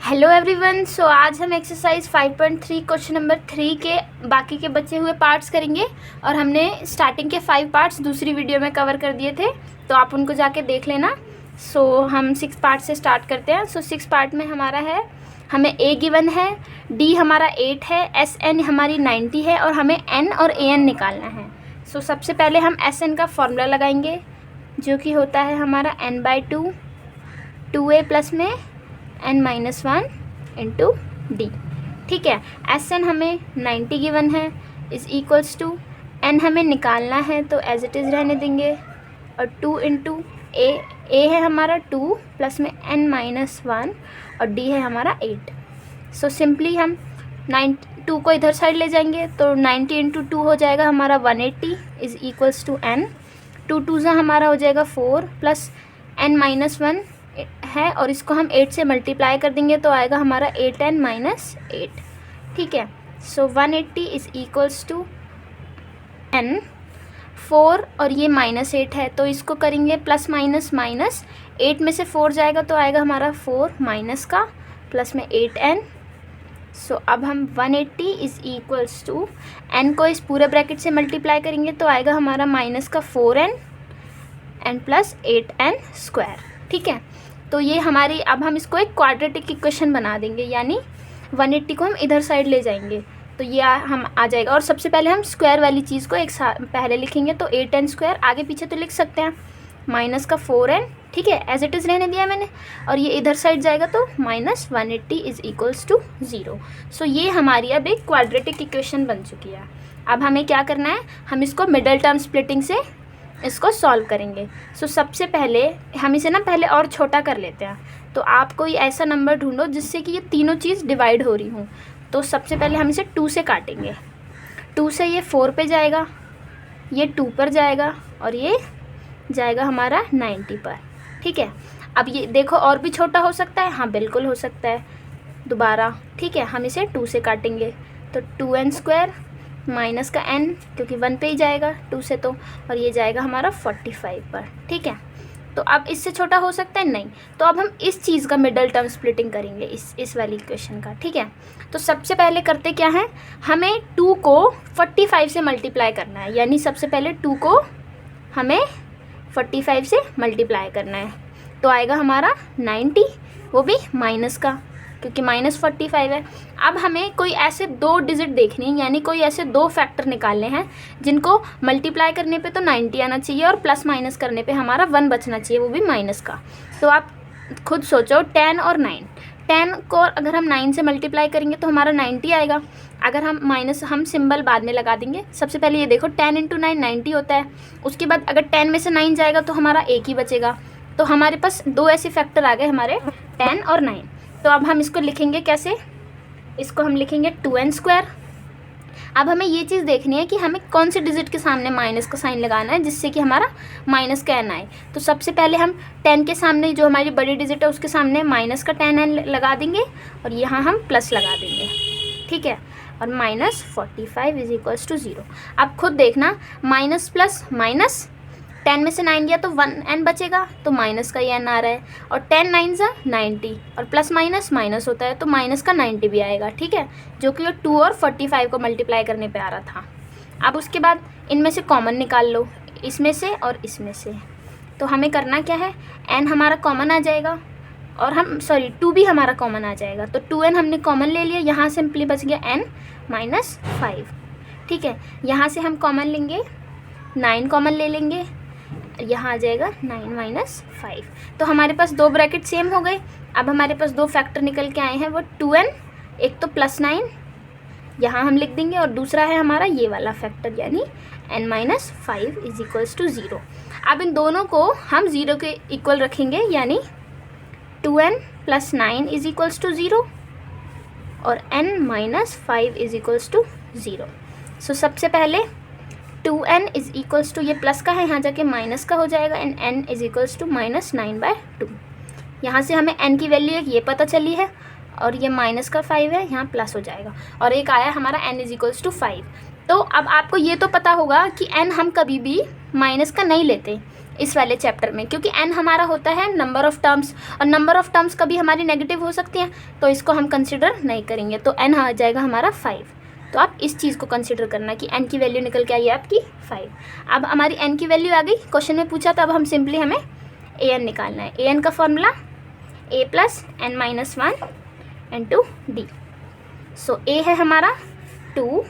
Hello everyone. सो आज हम exercise 5.3 question number 3 के बाकी के बचे हुए पार्ट्स करेंगे और हमने स्टार्टिंग के 5 पार्ट्स दूसरी वीडियो में कवर कर दिए थे, तो आप उनको जाके देख लेना। सो हम 6 पार्ट से स्टार्ट करते हैं। सो 6 पार्ट में हमारा है, हमें ए गिवन है, डी हमारा 8 है, एस एन हमारी 90 है और हमें एन और ए एन निकालना है। सो सबसे पहले हम एस एन का फॉर्मूला लगाएंगे, जो कि होता है हमारा n/2 2a प्लस में n-1 इंटू डी। ठीक है, एस एन हमें 90 गिवन है, इज़ इक्वल्स टू एन हमें निकालना है तो एज इट इज़ रहने देंगे, और 2 इंटू ए है हमारा 2 प्लस में n-1 और डी है हमारा 8। सो सिंपली हम 2 को इधर साइड ले जाएंगे तो 90 इंटू 2 हो जाएगा हमारा 180 इज़ इक्वल्स टू एन। 2 2 सा हमारा हो जाएगा 4 प्लस n-1 है, और इसको हम 8 से मल्टीप्लाई कर देंगे तो आएगा हमारा 8n-8। ठीक है, सो 180 इज़ इक्वल्स टू n 4 और ये -8 है तो इसको करेंगे प्लस माइनस माइनस, 8 में से 4 जाएगा तो आएगा हमारा 4 माइनस का प्लस में 8n। सो अब हम 180 इज़ इक्वल्स टू n को इस पूरे ब्रैकेट से मल्टीप्लाई करेंगे तो आएगा हमारा माइनस का 4n and plus 8n square. ठीक है, तो ये हमारी, अब हम इसको एक क्वाड्रेटिक इक्वेशन बना देंगे, यानी 180 को हम इधर साइड ले जाएंगे तो ये हम आ जाएगा। और सबसे पहले हम स्क्वायर वाली चीज़ को एक पहले लिखेंगे तो 8n स्क्वायर, आगे पीछे तो लिख सकते हैं, माइनस का 4n। ठीक है, एज इट इज़ रहने दिया मैंने, और ये इधर साइड जाएगा तो माइनस 180 इज़ इक्वल्स टू 0। सो ये हमारी अब एक क्वाड्रेटिक इक्वेशन बन चुकी है। अब हमें क्या करना है, हम इसको मिडल टर्म स्प्लिटिंग से इसको सॉल्व करेंगे। सो सबसे पहले हम इसे ना पहले और छोटा कर लेते हैं, तो आप कोई ऐसा नंबर ढूंढो जिससे कि ये तीनों चीज़ डिवाइड हो रही हूँ। तो सबसे पहले हम इसे 2 से काटेंगे, 2 से ये 4 पे जाएगा, ये 2 पर जाएगा और ये जाएगा हमारा 90 पर। ठीक है, अब ये देखो और भी छोटा हो सकता है, हाँ बिल्कुल हो सकता है दोबारा। ठीक है, हम इसे 2 से काटेंगे तो 2n स्क्वायर माइनस का n, क्योंकि 1 पे ही जाएगा 2 से तो, और ये जाएगा हमारा 45 पर। ठीक है, तो अब इससे छोटा हो सकता है नहीं, तो अब हम इस चीज़ का मिडल टर्म स्प्लिटिंग करेंगे, इस वाली इक्वेशन का। ठीक है, तो सबसे पहले करते क्या है, हमें 2 को 45 से मल्टीप्लाई करना है, यानी सबसे पहले 2 को हमें 45 से मल्टीप्लाई करना है तो आएगा हमारा 90, वो भी माइनस का, क्योंकि -45 है। अब हमें कोई ऐसे 2 डिजिट देखने हैं, यानी कोई ऐसे 2 फैक्टर निकालने हैं जिनको मल्टीप्लाई करने पे तो 90 आना चाहिए और प्लस माइनस करने पे हमारा 1 बचना चाहिए, वो भी माइनस का। तो आप खुद सोचो, 10 और 9, 10 को अगर हम 9 से मल्टीप्लाई करेंगे तो हमारा 90 आएगा। अगर हम माइनस, हम सिंबल बाद में लगा देंगे। सबसे पहले ये देखो 10 × 9 90 होता है, उसके बाद अगर 10 में से 9 जाएगा तो हमारा 1 ही बचेगा। तो हमारे पास 2 ऐसे फैक्टर आ गए हमारे, 10 और 9। तो अब हम इसको लिखेंगे कैसे, इसको हम लिखेंगे 2n स्क्वायर। अब हमें ये चीज़ देखनी है कि हमें कौन से डिजिट के सामने माइनस का साइन लगाना है जिससे कि हमारा माइनस का n आए। तो सबसे पहले हम 10 के सामने, जो हमारी बड़ी डिजिट है उसके सामने माइनस का 10n लगा देंगे और यहाँ हम प्लस लगा देंगे। ठीक है, और -45 इज इक्वल्स टू 0। अब खुद देखना, माइनस प्लस माइनस, 10 में से 9 गया तो 1n बचेगा, तो माइनस का ये n आ रहा है, और 10 9 90 और प्लस माइनस माइनस होता है तो माइनस का 90 भी आएगा। ठीक है, जो कि 2 और 45 को मल्टीप्लाई करने पे आ रहा था। अब उसके बाद इनमें से कॉमन निकाल लो, इसमें से और इसमें से। तो हमें करना क्या है, n हमारा कॉमन आ जाएगा, और हम 2 भी हमारा कॉमन आ जाएगा, तो 2n हमने कॉमन ले लिया, यहाँ सिंपली बच गया n-5। ठीक है, यहाँ से हम कॉमन लेंगे, 9 कॉमन ले लेंगे, यहाँ आ जाएगा 9-5। तो हमारे पास 2 ब्रैकेट सेम हो गए। अब हमारे पास 2 फैक्टर निकल के आए हैं, वो 2n, एक तो +9 यहाँ हम लिख देंगे, और दूसरा है हमारा ये वाला फैक्टर, यानी n-5 इज इक्वल्स टू 0। अब इन दोनों को हम 0 के इक्वल रखेंगे, यानी 2n + 9 इज इक्वल्स टू 0 और n-5 इज इक्वल्स टू 0। सो सबसे पहले 2n इज इक्वल्स टू, ये प्लस का है, यहाँ जाके माइनस का हो जाएगा, and n is equals to -9/2। यहाँ से हमें n की वैल्यू एक ये पता चली है, और ये माइनस का 5 है, यहाँ प्लस हो जाएगा, और एक आया हमारा n इज इक्वल्स टू 5। तो अब आपको ये तो पता होगा कि n हम कभी भी माइनस का नहीं लेते, इस वाले चैप्टर में, क्योंकि n हमारा होता है नंबर ऑफ़ टर्म्स, और नंबर ऑफ़ टर्म्स कभी हमारी नेगेटिव हो सकती हैं, तो इसको हम कंसिडर नहीं करेंगे। तो n आ जाएगा हमारा 5। तो आप इस चीज़ को कंसिडर करना कि n की वैल्यू निकल के आई है आपकी 5। अब हमारी n की वैल्यू आ गई, क्वेश्चन में पूछा था, अब हम सिंपली हमें an निकालना है। an का formula a plus n minus 1 into D. So a है हमारा 2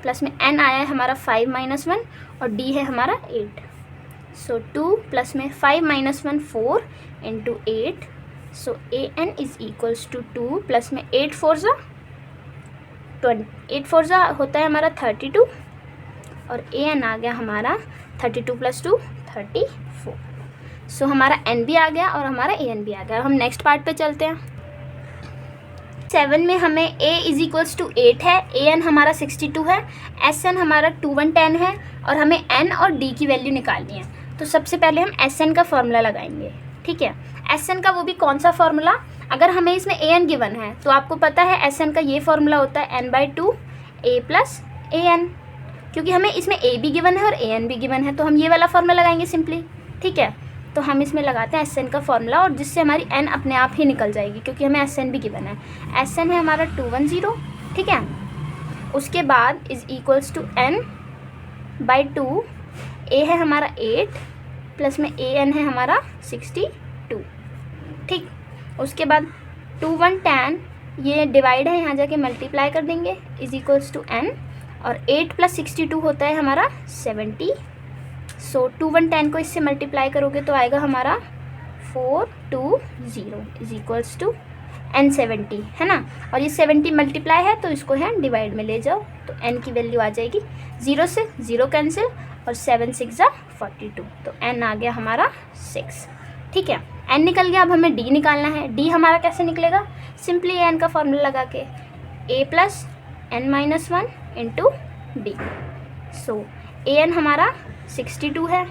प्लस में n आया है हमारा 5 माइनस 1 और d है हमारा 8। सो 2 प्लस में 5 minus 1 4 into 8। So an is equals to 2 plus में 8 4 होता है हमारा 32 और an आ गया हमारा 32 प्लस 2 34। सो हमारा n भी आ गया और हमारा an भी आ गया। हम नेक्स्ट पार्ट पे चलते हैं। 7 में हमें a इज इक्वल्स टू 8 है, an हमारा 62 है, sn हमारा 2110 है और हमें n और d की वैल्यू निकालनी है। तो सबसे पहले हम sn का फॉर्मूला लगाएंगे। ठीक है, sn का वो भी कौन सा फॉर्मूला, अगर हमें इसमें an गिवन है तो आपको पता है sn का ये फॉर्मूला होता है n/2 a प्लस an, क्योंकि हमें इसमें a भी गिवन है और an भी गिवन है, तो हम ये वाला फॉर्मूला लगाएंगे सिंपली। ठीक है, तो हम इसमें लगाते हैं sn का फॉर्मूला, और जिससे हमारी n अपने आप ही निकल जाएगी, क्योंकि हमें sn भी गिवन है। sn है हमारा 210। ठीक है, उसके बाद is equals to n/2, a है हमारा 8 प्लस में an है हमारा 62। ठीक, उसके बाद 2110 ये डिवाइड है, यहाँ जाके मल्टीप्लाई कर देंगे, इज इक्वल्स टू n, और 8 प्लस 62 होता है हमारा 70। सो 2110 को इससे मल्टीप्लाई करोगे तो आएगा हमारा 420 इज इक्वल्स टू n70, है ना। और ये 70 मल्टीप्लाई है तो इसको है डिवाइड में ले जाओ, तो n की वैल्यू आ जाएगी 0 से 0 कैंसिल और 7 6 42, तो n आ गया हमारा 6। ठीक है, n निकल गया। अब हमें d निकालना है। d हमारा कैसे निकलेगा, सिंपली n का फॉर्मूला लगा के a plus n minus 1 into D. So an हमारा 62 है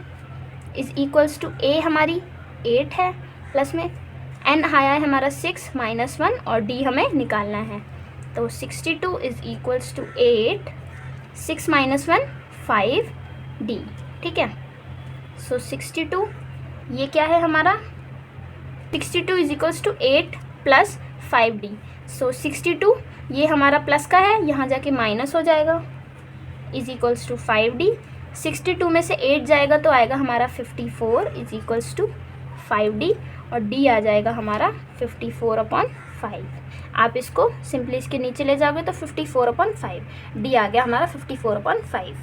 इज इक्वल्स टू a हमारी 8 है प्लस में n आया है हमारा 6 माइनस 1 और d हमें निकालना है। तो 62 is equals to 8, 6 minus 1 5 d। ठीक है, सो 62 ये क्या है हमारा, 62 is equals to 8 plus 5d। So 62 ये हमारा प्लस का है, यहाँ जाके माइनस हो जाएगा, इज इक्वल्स टू 5d। 62 में से 8 जाएगा तो आएगा हमारा 54 इज इक्वल्स टू 5d, और d आ जाएगा हमारा 54/5। आप इसको सिंपली इसके नीचे ले जाओगे तो 54/5, d आ गया हमारा 54/5।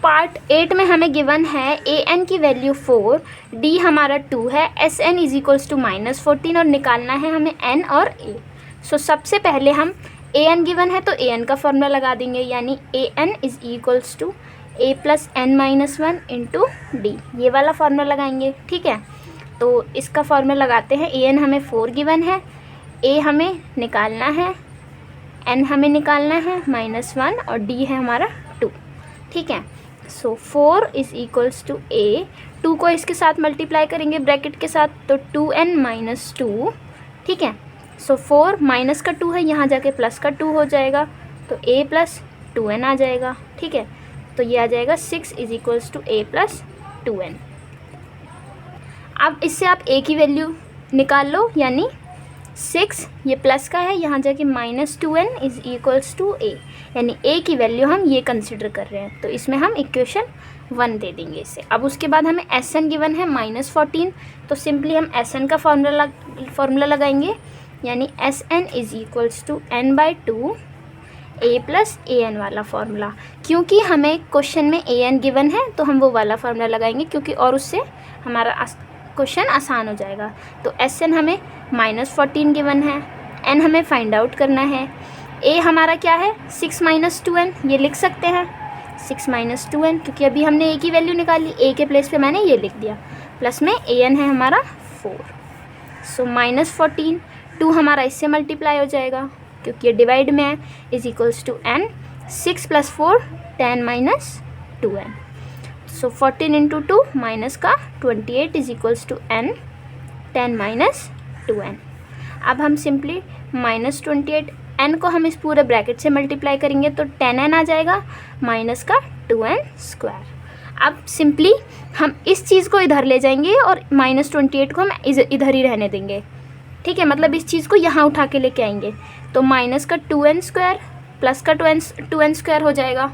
पार्ट 8 में हमें गिवन है an की वैल्यू 4, d हमारा 2 है, sn इज इक्वल्स टू -14 और निकालना है हमें n और a। सो सबसे पहले हम an गिवन है तो an का फॉर्मूला लगा देंगे, यानी an is equals to a plus n minus 1 into D, ये वाला फार्मूला लगाएंगे। ठीक है, तो इसका फार्मूला लगाते हैं। an हमें 4 गिवन है, a हमें निकालना है, n हमें निकालना है -1 और d है हमारा 2। ठीक है, सो 4 इज इक्वल्स टू a, 2 को इसके साथ मल्टीप्लाई करेंगे ब्रैकेट के साथ, तो 2n माइनस 2। ठीक है, सो 4 माइनस का 2 है, यहाँ जाके प्लस का 2 हो जाएगा, तो a प्लस 2n आ जाएगा। ठीक है, तो ये आ जाएगा 6 is equals to a plus 2n। अब इससे आप a की वैल्यू निकाल लो, यानी 6 ये प्लस का है, यहाँ जाके -2n is equals to a, यानी a की वैल्यू हम ये कंसिडर कर रहे हैं, तो इसमें हम इक्वेशन 1 दे देंगे इसे। अब उसके बाद हमें sn गिवन है -14, तो सिंपली हम sn का फार्मूला लगाएंगे, यानी sn is equals to n/2 a plus an वाला फार्मूला। क्योंकि हमें क्वेश्चन में an गिवन है तो हम वो वाला फार्मूला लगाएंगे, क्योंकि और उससे हमारा क्वेश्चन आसान हो जाएगा। तो sn हमें -14 गिवन है, n हमें फाइंड आउट करना है, a हमारा क्या है 6 माइनस 2n, ये लिख सकते हैं 6 माइनस 2n, क्योंकि अभी हमने a की वैल्यू निकाली, a के प्लेस पे मैंने ये लिख दिया, प्लस में an है हमारा 4। सो -14, 2 हमारा इससे मल्टीप्लाई हो जाएगा क्योंकि ये डिवाइड में है, is equals to n, 6 plus 4 10 minus 2n। So 14 into 2 minus का 28 is equals to n 10 minus 2n। अब हम सिंपली -28 n को हम इस पूरे ब्रैकेट से मल्टीप्लाई करेंगे तो 10n आ जाएगा, माइनस का 2n स्क्वायर। अब सिंपली हम इस चीज़ को इधर ले जाएंगे और -28 को हम इधर ही रहने देंगे, ठीक है। मतलब इस चीज़ को यहाँ उठा के लेके आएंगे, तो माइनस का 2n² प्लस का 2n² हो जाएगा,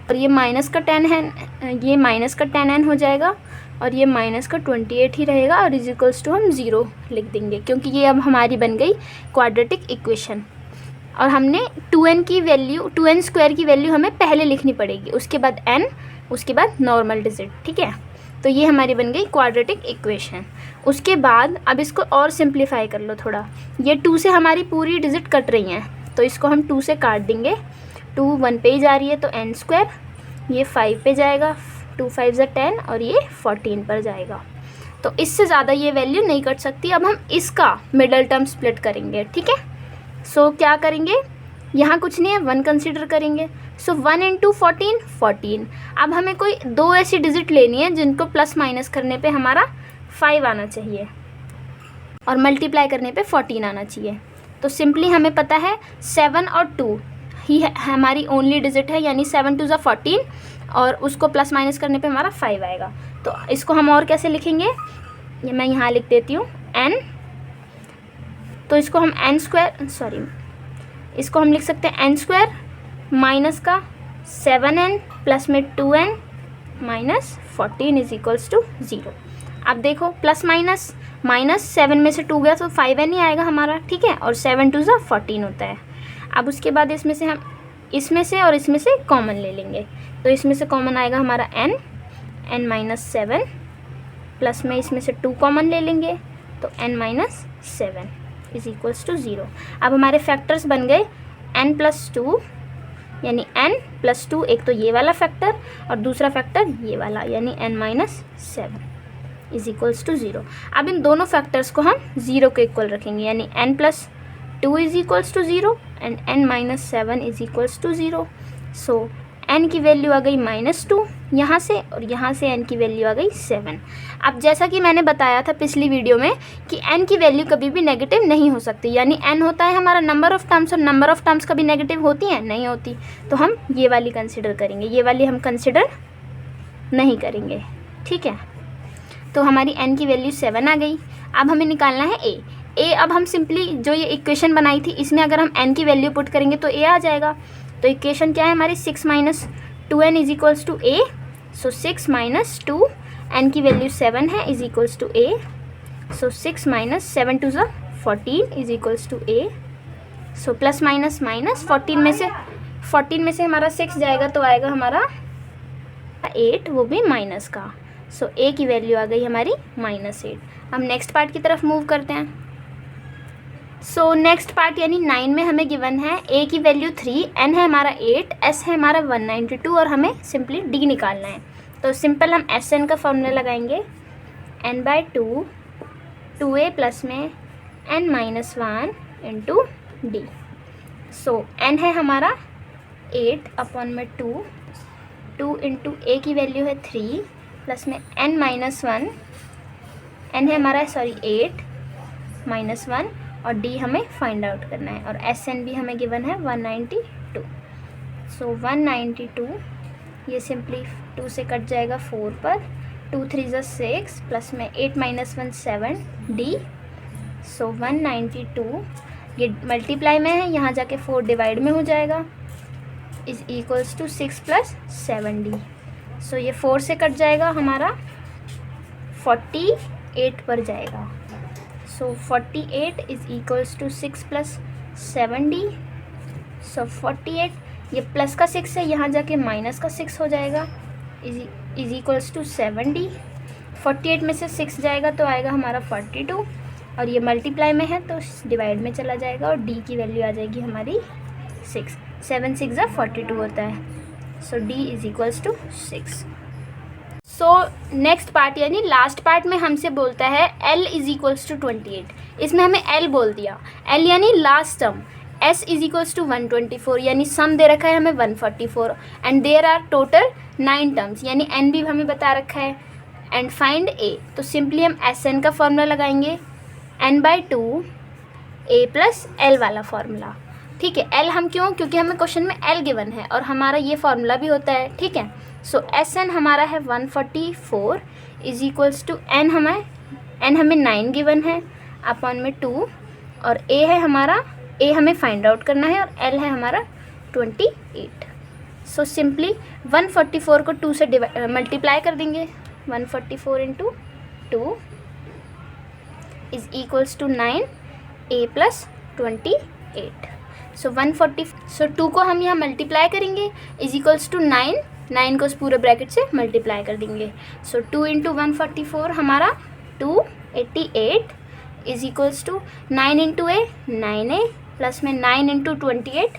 और ये माइनस का 10 है, ये माइनस का 10n हो जाएगा, और ये माइनस का 28 ही रहेगा, और इज इक्वल्स टू हम 0 लिख देंगे, क्योंकि ये अब हमारी बन गई क्वाड्रेटिक इक्वेशन। और हमने 2n की वैल्यू 2n² की वैल्यू हमें पहले लिखनी पड़ेगी, उसके बाद n, उसके बाद नॉर्मल डिजिट, ठीक है। तो ये हमारी बन गई क्वाड्रेटिक इक्वेशन। उसके बाद अब इसको और सिंप्लीफाई कर लो थोड़ा, ये 2 से हमारी पूरी डिजिट कट रही हैं, तो इसको हम 2 से काट देंगे। 2 1 पे ही जा रही है तो n², ये 5 पे जाएगा, 2 5 = 10, और ये 14 पर जाएगा। तो इससे ज़्यादा ये वैल्यू नहीं कट सकती। अब हम इसका मिडल टर्म स्प्लिट करेंगे, ठीक है। सो क्या करेंगे, यहाँ कुछ नहीं है, 1 कंसीडर करेंगे। सो 1 × 14 14। अब हमें कोई 2 ऐसी डिजिट लेनी है जिनको प्लस माइनस करने पे हमारा 5 आना चाहिए और मल्टीप्लाई करने पे 14 आना चाहिए। तो सिंपली हमें पता है 7 और 2 ही हमारी ओनली डिजिट है, यानी 7 2 = 14, और उसको प्लस माइनस करने पे हमारा 5 आएगा। तो इसको हम और कैसे लिखेंगे, ये मैं यहाँ लिख देती हूँ n, तो इसको हम इसको हम लिख सकते हैं n² माइनस का 7n प्लस में 2n minus 14 is equals to 0। अब देखो प्लस माइनस, माइनस 7 में से 2 गया तो 5n ही आएगा हमारा, ठीक है, और 7 2 = 14 होता है। अब उसके बाद इसमें से हम इसमें से और इसमें से कॉमन ले लेंगे, तो इसमें से कॉमन आएगा हमारा n - 7, प्लस में इसमें से 2 कॉमन ले लेंगे, तो n - 7 इज इक्वल्स टू 0। अब हमारे फैक्टर्स बन गए n + 2, यानी n + 2, एक तो ये वाला फैक्टर और दूसरा फैक्टर ये वाला, यानी n - 7 इज इक्वल्स टू 0। अब इन दोनों फैक्टर्स को हम 0 के इक्वल रखेंगे, यानी n + 2 is equals to 0 and n - 7 is equals to 0। So n की वैल्यू आ गई -2 यहाँ से, और यहाँ से n की वैल्यू आ गई 7। अब जैसा कि मैंने बताया था पिछली वीडियो में कि n की वैल्यू कभी भी नेगेटिव नहीं हो सकती, यानी n होता है हमारा नंबर ऑफ़ टर्म्स, और नंबर ऑफ़ टर्म्स कभी नेगेटिव होती हैं, नहीं होती। तो हम ये वाली कंसिडर करेंगे, ये वाली हम कंसिडर नहीं करेंगे, ठीक है। तो हमारी n की वैल्यू 7 आ गई। अब हमें निकालना है a। अब हम सिंपली जो ये इक्वेशन बनाई थी इसमें अगर हम n की वैल्यू पुट करेंगे तो a आ जाएगा। तो इक्वेशन क्या है हमारी, 6 - 2n is equals to a। So 6 - 2, n की वैल्यू 7 है, is equals to a। So 6 - 7 2 = 14 is equals to a। So plus minus minus 14 में से हमारा 6 जाएगा तो आएगा हमारा 8, वो भी माइनस का। सो a की वैल्यू आ गई हमारी -8। हम नेक्स्ट पार्ट की तरफ मूव करते हैं। सो नेक्स्ट पार्ट यानी 9 में हमें गिवन है a की वैल्यू 3, n है हमारा 8, s है हमारा 192, और हमें सिंपली d निकालना है। तो सिंपल हम Sn का फॉर्मूला लगाएंगे, n/2 2a प्लस में n - 1 इंटू d। सो n है हमारा 8/2, 2 इंटू a की वैल्यू है 3 प्लस में n - 1, n है हमारा 8 - 1, और d हमें फाइंड आउट करना है, और Sn भी हमें गिवन है 192। सो 192 ये सिंपली 2 से कट जाएगा 4 पर, 2 3 = 6 प्लस में 8 - 1 7 d। सो 192 ये मल्टीप्लाई में है, यहाँ जाके 4 डिवाइड में हो जाएगा, इज इक्वल्स टू 6 + 7d। सो ये 4 से कट जाएगा, हमारा 48 पर जाएगा। सो 48 इज इक्वल्स टू 6 + 7d। सो 48 ये प्लस का 6 है, यहाँ जाके माइनस का 6 हो जाएगा, इज इक्वल्स टू 7d। 48 में से 6 जाएगा तो आएगा हमारा 42, और ये मल्टीप्लाई में है तो डिवाइड में चला जाएगा, और d की वैल्यू आ जाएगी हमारी 6। 7 6 = 42 होता है। So d is equals to 6। So next part यानी लास्ट पार्ट में हमसे बोलता है L इज इक्वल्स टू 28। इसमें हमें L बोल दिया, L यानी last term, S is equals to 124, यानी सम दे रखा है हमें 144, and there are total 9 terms, यानी N भी हमें बता रखा है, एंड फाइंड A। तो सिंपली हम Sn का फॉर्मूला लगाएंगे, n/2 a + l वाला फॉर्मूला, ठीक है। L हम क्यों, क्योंकि हमें क्वेश्चन में L गिवन है और हमारा ये फॉर्मूला भी होता है, ठीक है। सो SN हमारा है 144 इज इक्वल्स टू n हमें 9 गिवन है अपॉन में 2 और A है हमारा, A हमें फाइंड आउट करना है और L है हमारा 28। सो सिंपली 144 को 2 से मल्टीप्लाई कर देंगे। 144 into 2 is equals to 9A plus 28। So 2 को हम यहाँ मल्टीप्लाई करेंगे इज इक्वल्स टू 9 को उस पूरे ब्रैकेट से मल्टीप्लाई कर देंगे। सो 2 इंटू 144 हमारा 288 is equals to 9 into A 9A plus में 9 इंटू 28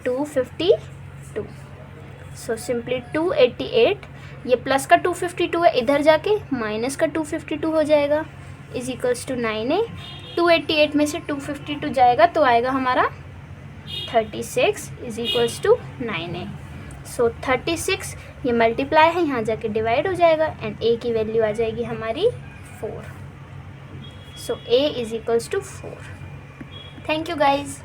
252। सो सिंपली 288, ये प्लस का 252 है, इधर जाके माइनस का 252 हो जाएगा इज इक्वल्स टू 9A। 288 में से 252 जाएगा तो आएगा हमारा 36 इज इक्वल्स टू 9A। सो 36 ये मल्टीप्लाई है, यहाँ जाके डिवाइड हो जाएगा एंड A की वैल्यू आ जाएगी हमारी 4। So A is equals to 4। Thank you guys.